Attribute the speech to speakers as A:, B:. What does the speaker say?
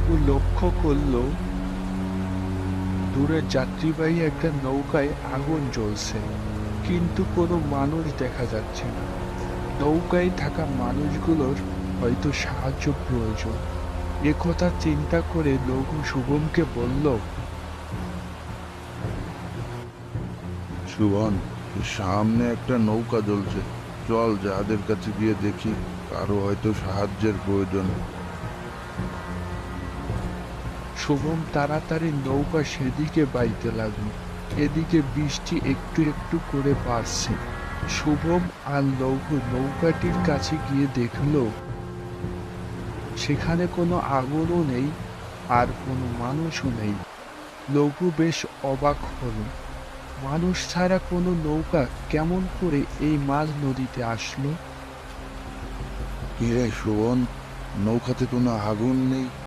A: লঘু লক্ষ্য করল দূরের যাত্রীবাহী একটা নৌকায় আগুন জ্বলছে, কিন্তু কোনো মানুষ দেখা যাচ্ছে না। নৌকায় থাকা মানুষগুলোর হয়তো সাহায্য প্রয়োজন। একথা চিন্তা করে লঘু শুভমকে বলল,
B: শুভন, সামনে একটা নৌকা জ্বলছে, চল যাদের কাছে গিয়ে দেখি, কারো হয়তো সাহায্যের প্রয়োজন।
A: শুভম তাড়াতাড়ি নৌকা সেদিকে বাইতে লাগলো। এদিকে বৃষ্টি একটু একটু করে বাড়ছে। শুভম আর লঘু নৌকাটির কাছে গিয়ে দেখলো সেখানে কোনো আগুনও নেই, আর কোনো মানুষও নেই। লঘু বেশ অবাক হলো, মানুষ ছাড়া কোনো নৌকা কেমন করে এই মাঝ নদীতে আসলো?
B: কিরে শুভন, নৌকাতে কোনো আগুন নেই,